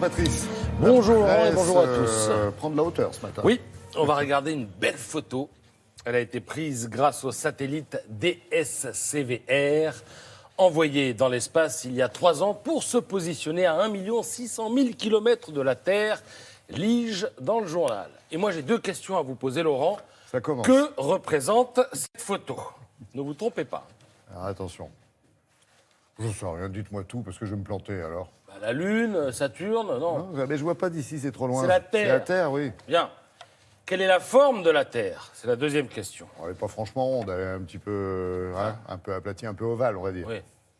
Patrice. Bonjour Laurent et bonjour à tous. Prendre la hauteur ce matin. Oui, on va regarder une belle photo. Elle a été prise grâce au satellite DSCVR, envoyé dans l'espace il y a 3 ans pour se positionner à 1 600 000 km de la Terre, lis-je dans le journal. Et moi j'ai 2 questions à vous poser Laurent. Ça commence. Que représente cette photo? Ne vous trompez pas. Alors, attention. Je ne sais rien, dites-moi tout parce que je vais me planter alors. Bah, la Lune, Saturne, non. Non, mais je vois pas d'ici, c'est trop loin. C'est la Terre. C'est la Terre, oui. Bien. Quelle est la forme de la Terre? C'est la deuxième question. Elle n'est pas franchement ronde, elle est un petit peu, un peu aplatie, un peu ovale, on va dire. Oui.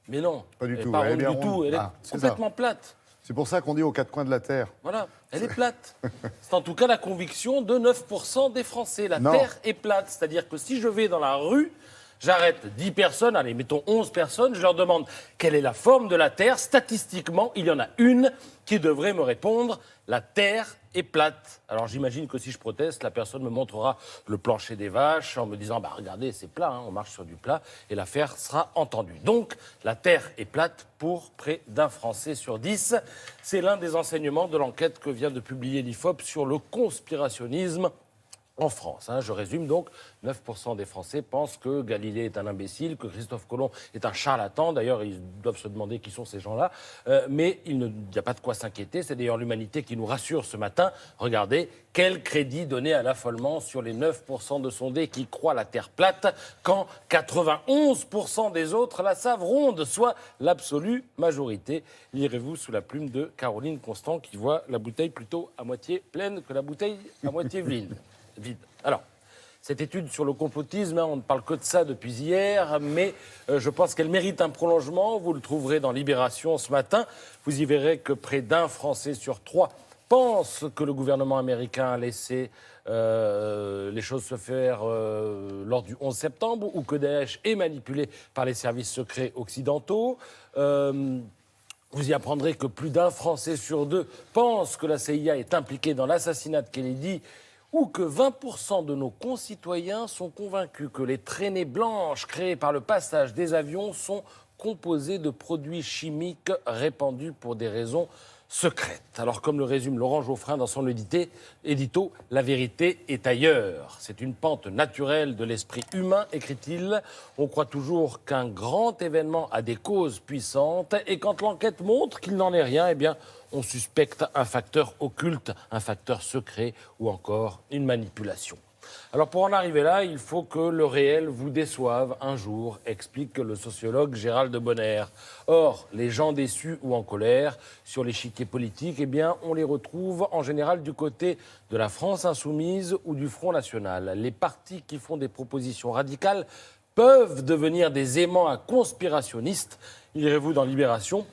Mais non. Pas du Elle tout. n'est pas Elle est ronde bien du tout. ronde. Elle est C'est complètement plate. C'est pour ça qu'on dit aux 4 coins de la Terre. Voilà, elle est plate. C'est en tout cas la conviction de 9% des Français. La Non. Terre est plate. C'est-à-dire que si je vais dans la rue, j'arrête 10 personnes, allez, mettons 11 personnes, je leur demande quelle est la forme de la Terre. Statistiquement, il y en a une qui devrait me répondre, la Terre est plate. Alors j'imagine que si je proteste, la personne me montrera le plancher des vaches en me disant, bah regardez, c'est plat, hein, on marche sur du plat, et l'affaire sera entendue. Donc, la Terre est plate pour près d'un Français sur 10. C'est l'un des enseignements de l'enquête que vient de publier l'IFOP sur le conspirationnisme en France. Je résume donc, 9% des Français pensent que Galilée est un imbécile, que Christophe Colomb est un charlatan. D'ailleurs, ils doivent se demander qui sont ces gens-là. Mais il n'y a pas de quoi s'inquiéter. C'est d'ailleurs l'humanité qui nous rassure ce matin. Regardez, quel crédit donné à l'affolement sur les 9% de sondés qui croient la Terre plate, quand 91% des autres la savent ronde, soit l'absolue majorité. Lirez-vous sous la plume de Caroline Constant, qui voit la bouteille plutôt à moitié pleine que la bouteille à moitié vide. Alors, cette étude sur le complotisme, on ne parle que de ça depuis hier, mais je pense qu'elle mérite un prolongement. Vous le trouverez dans Libération ce matin. Vous y verrez que près d'un Français sur 3 pense que le gouvernement américain a laissé les choses se faire lors du 11 septembre ou que Daesh est manipulé par les services secrets occidentaux. Vous y apprendrez que plus d'un Français sur 2 pense que la CIA est impliquée dans l'assassinat de Kennedy, ou que 20% de nos concitoyens sont convaincus que les traînées blanches créées par le passage des avions sont composées de produits chimiques répandus pour des raisons secrètes. Alors, comme le résume Laurent Geoffrin dans son édito, la vérité est ailleurs. C'est une pente naturelle de l'esprit humain, écrit-il. On croit toujours qu'un grand événement a des causes puissantes, et quand l'enquête montre qu'il n'en est rien, eh bien, on suspecte un facteur occulte, un facteur secret ou encore une manipulation. Alors pour en arriver là, il faut que le réel vous déçoive un jour, explique le sociologue Gérald Bonner. Or, les gens déçus ou en colère sur l'échiquier politique, eh bien, on les retrouve en général du côté de la France insoumise ou du Front National. Les partis qui font des propositions radicales peuvent devenir des aimants à conspirationnistes. Lirez-vous dans Libération.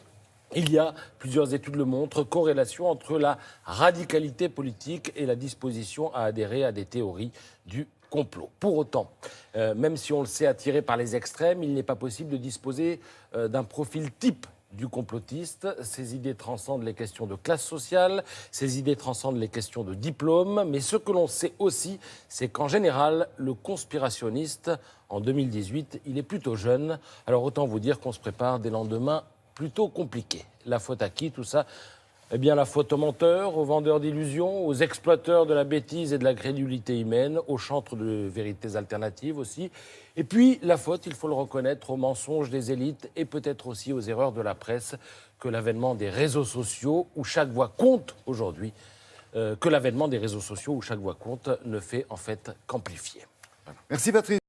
Il y a, plusieurs études le montrent, corrélation entre la radicalité politique et la disposition à adhérer à des théories du complot. Pour autant, même si on le sait attiré par les extrêmes, il n'est pas possible de disposer d'un profil type du complotiste. Ces idées transcendent les questions de classe sociale, ces idées transcendent les questions de diplôme, mais ce que l'on sait aussi, c'est qu'en général, le conspirationniste, en 2018, il est plutôt jeune. Alors autant vous dire qu'on se prépare des lendemains plutôt compliqué. La faute à qui, tout ça? Eh bien, la faute aux menteurs, aux vendeurs d'illusions, aux exploiteurs de la bêtise et de la crédulité humaine, aux chantres de vérités alternatives aussi. Et puis, la faute, il faut le reconnaître, aux mensonges des élites et peut-être aussi aux erreurs de la presse, que l'avènement des réseaux sociaux, où chaque voix compte aujourd'hui, ne fait en fait qu'amplifier. Voilà. Merci Patrice.